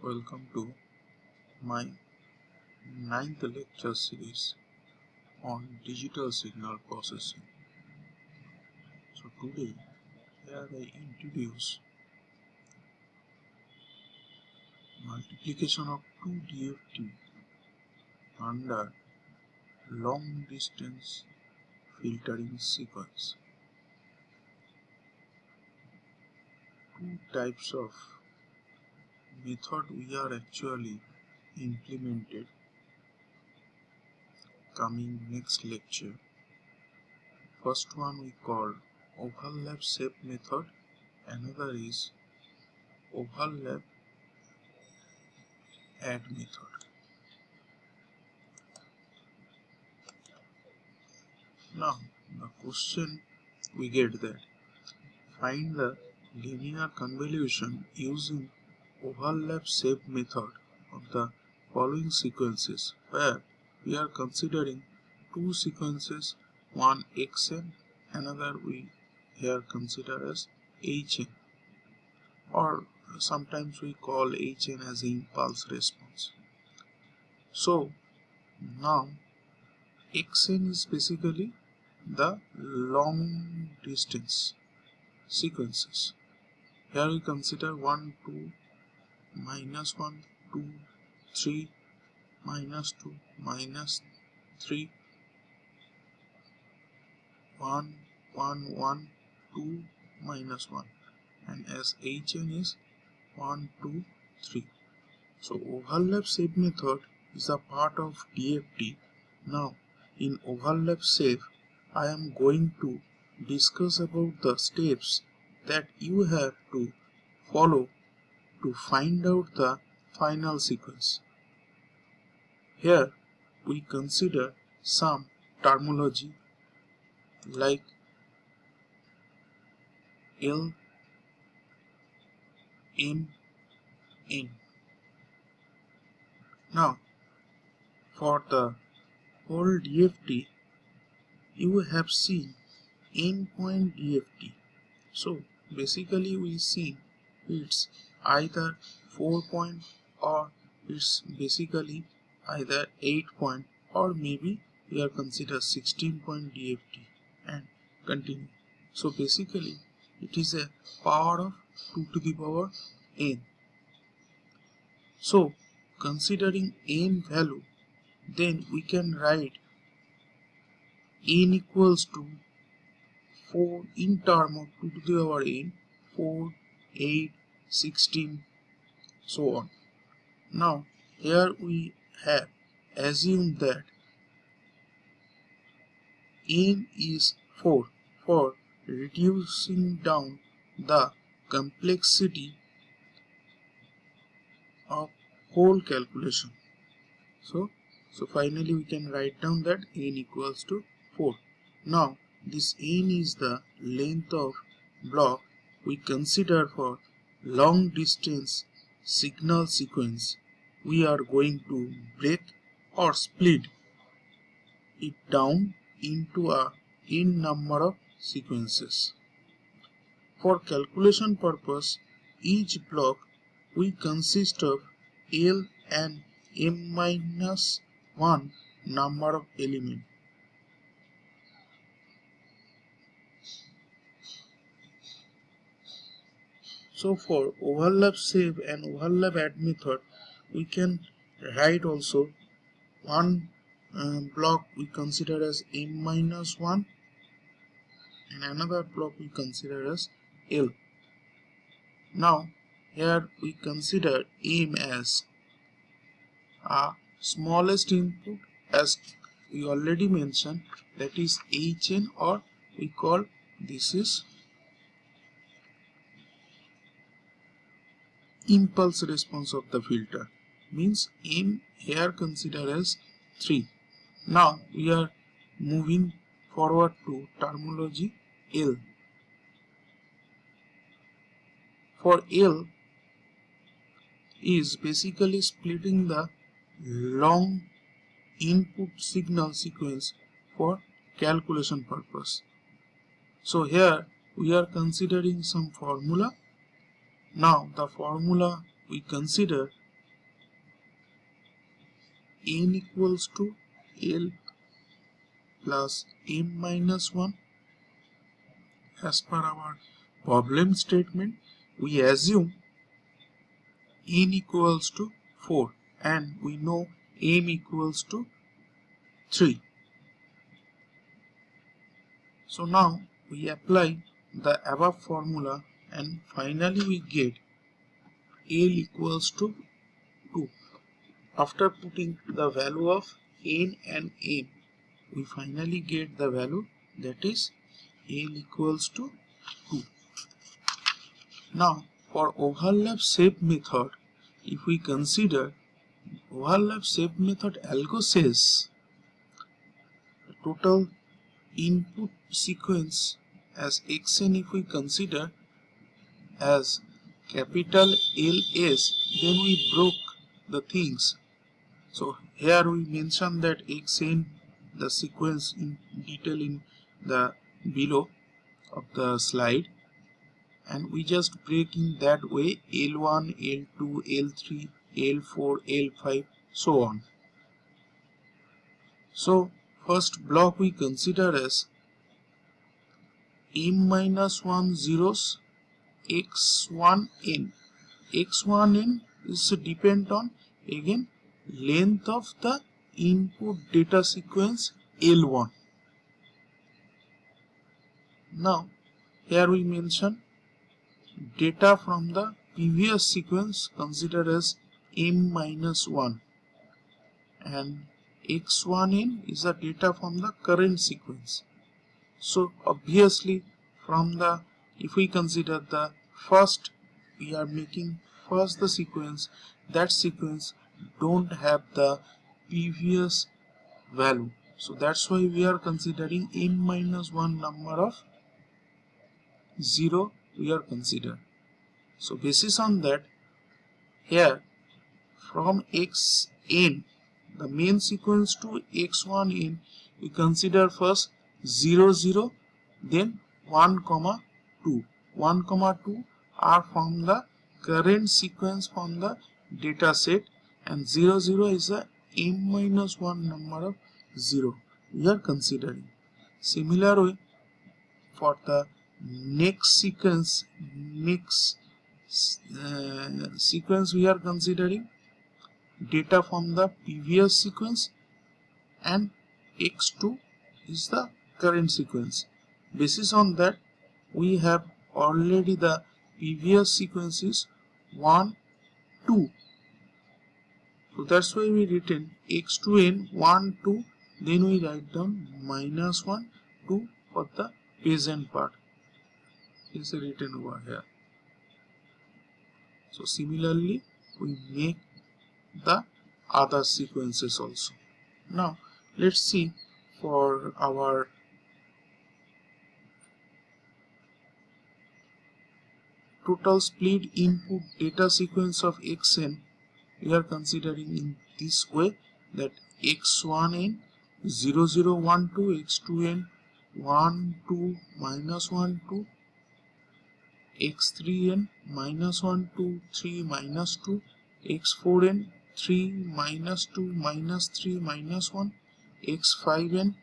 Welcome to my 9th lecture series on digital signal processing. So today here I introduce multiplication of two DFT under long distance filtering sequence. Two types of method we are actually implemented coming next lecture. First one we call OverlapShape method, another is OverlapAdd method. Now the question we get that find the linear convolution using OverlapShape method of the following sequences, where we are considering two sequences, one xn, another we here consider as hn, or sometimes we call hn as impulse response. So now xn is basically the long distance sequences. Here we consider 1, 2, minus 1, 2, 3, minus 2, minus 3, 1, 1, 1, 2, minus 1, and as hn is 1, 2, 3. So OverlapShape method is a part of DFT. Now in OverlapShape I am going to discuss about the steps that you have to follow to find out the final sequence. Here we consider some terminology like L, M, N. Now for the whole DFT you have seen endpoint DFT. So basically we see it's either 4 point or it's basically either 8 point, or maybe we are consider 16 point DFT and continue. So basically it is a power of 2 to the power n. So considering n value, then we can write n equals to 4 in term of 2 to the power n, 4, 8, 16, so on. Now here we have assumed that n is 4 for reducing down the complexity of whole calculation. So finally we can write down that n equals to 4. Now this n is the length of block we consider for long distance signal sequence. We are going to break or split it down into a n number of sequences. For calculation purpose, each block will consist of L and m minus 1 number of elements. So for OverlapShape and OverlapAdd method, we can write also one block we consider as m minus 1 and another block we consider as L. Now here we consider m as a smallest input, as we already mentioned, that is hn, or we call this is impulse response of the filter, means m here consider as 3. Now we are moving forward to terminology L. For L is basically splitting the long input signal sequence for calculation purpose. So here we are considering some formula. Now the formula we consider n equals to L plus m minus 1. As per our problem statement, we assume n equals to 4 and we know m equals to 3. So now we apply the above formula and finally we get L equals to 2. After putting the value of n and m, we finally get the value, that is L equals to 2. Now for OverlapShape method, if we consider OverlapShape method algo says the total input sequence as xn, if we consider as capital LS, then we broke the things. So here we mention that xn, the sequence in detail in the below of the slide, and we just break in that way L1, L2, L3, L4, L5, so on. So first block we consider as m minus 1 zeros x1n. x1n is depend on again length of the input data sequence L1. Now here we mention data from the previous sequence considered as m minus 1 and x1n is the data from the current sequence. So obviously from the, if we consider the first, we are making first the sequence, that sequence don't have the previous value, so that's why we are considering m minus 1 number of 0 we are consider. So basis on that, here from xn, the main sequence to x1n, we consider first 0 0, then 1 comma 2. 1 comma 2 are from the current sequence from the data set, and 0 0 is a m minus 1 number of 0 we are considering. Similar way for the next sequence, sequence we are considering data from the previous sequence, and x2 is the current sequence. Basis on that, we have already the previous sequences 1 2, so that's why we written x2n 1 2, then we write down minus 1 2 for the present part is written over here. So similarly we make the other sequences also. Now let's see for our total split input data sequence of xn, we are considering in this way that x1n 0 0 1 2, x2n 1 2 minus 1 2, x3n minus 1 2 3 minus 2, x4n 3 minus 2 minus 3 minus 1, x5n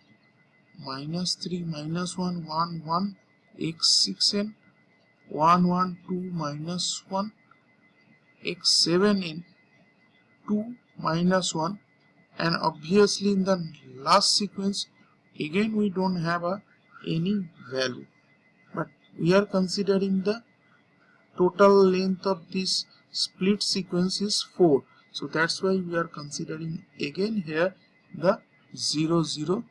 minus 3 minus 1 1 1, x6n 1 1 2 minus 1, x7n 2 minus 1, and obviously in the last sequence again we don't have any value, but we are considering the total length of this split sequence is 4, so that's why we are considering again here the 0 0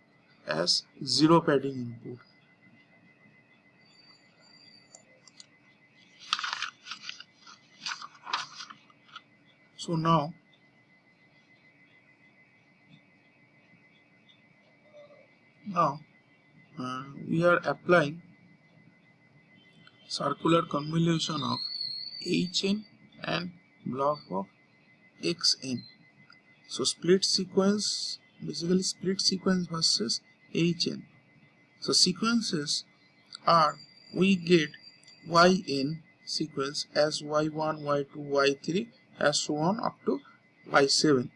as 0 padding input. So now we are applying circular convolution of hn and block of xn. So split sequence, basically split sequence versus hn. So sequences are, we get yn sequence as y1 y2 y3 as so on up to y7.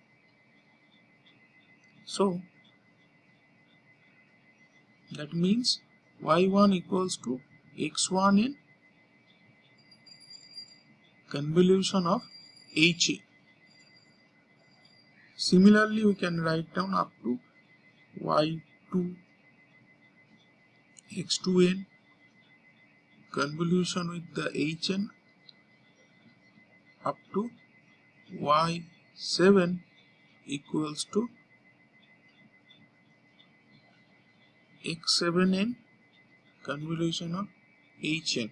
So that means y1 equals to x1 in convolution of HA. Similarly, we can write down up to y2 x2n convolution with the hn up to y7 equals to x7n convolution of hn.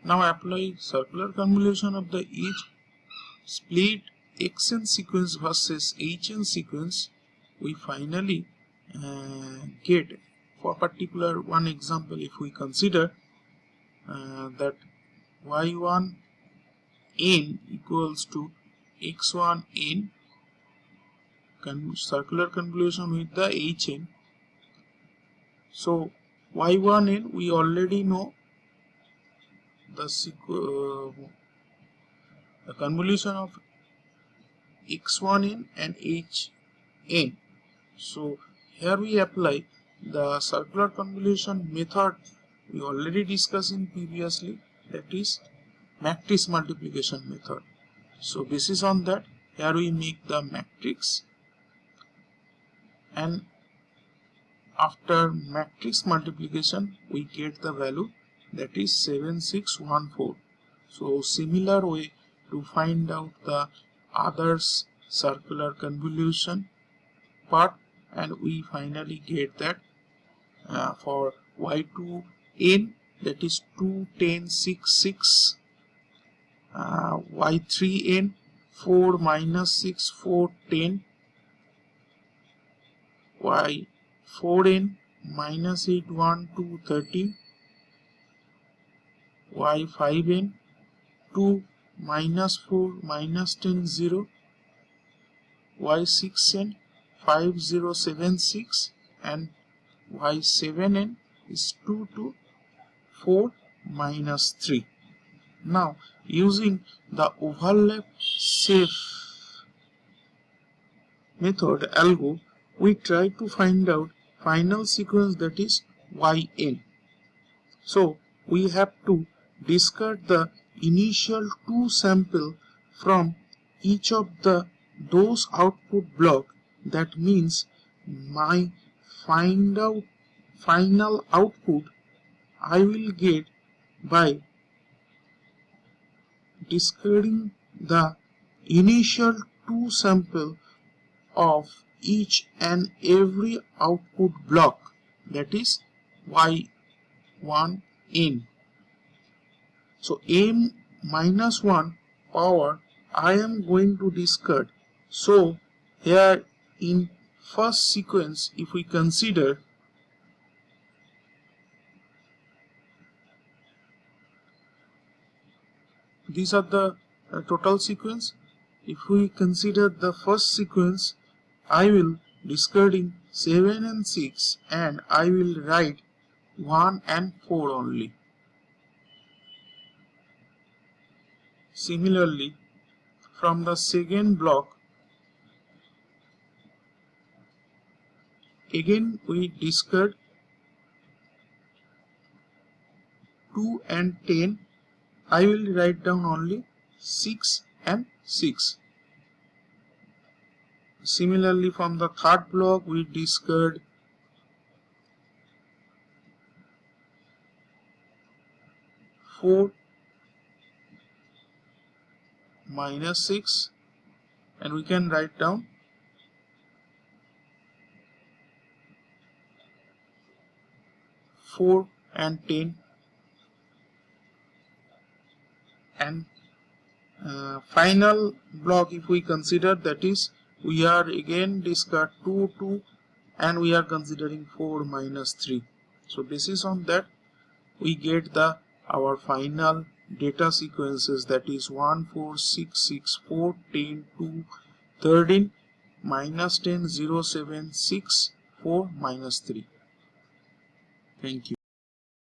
Now apply circular convolution of the each split xn sequence versus hn sequence. We finally get, for particular one example, if we consider that y1 n equals to x1 n circular convolution with the hn. So y1 n we already know the convolution of x1n and hn. So here we apply the circular convolution method we already discussed in previously, that is matrix multiplication method. So basis on that, here we make the matrix, and after matrix multiplication we get the value, that is 7614. So similar way to find out the others circular convolution part, and we finally get that for y2n, that is 2 10 6 6, y3n 4 minus 6 4 10, y4n minus 8 1 2 13, y5n 2 minus 4 minus 10 0, y6n 5 0 7 6, and y7n is 2 2 4 minus 3. Now using the OverlapShape method algo, we try to find out final sequence, that is yn. So we have to discard the initial 2 sample from each of those output block. That means my final output I will get by discarding the initial 2 sample of each and every output block, that is y1n. So m minus 1 power I am going to discard. So here in first sequence, if we consider these are the total sequence, if we consider the first sequence, I will discarding 7 and 6, and I will write 1 and 4 only. Similarly, from the second block, again we discard 2 and 10. I will write down only 6 and 6. Similarly, from the third block we discard 4 minus 6, and we can write down 4 and 10, and final block if we consider, that is we are again discard 2 2, and we are considering 4 minus 3. So basis on that we get our final data sequences, that is 1 4 6 6 4 10 2 13 minus 10 0 7 6 4 minus 3. Thank you.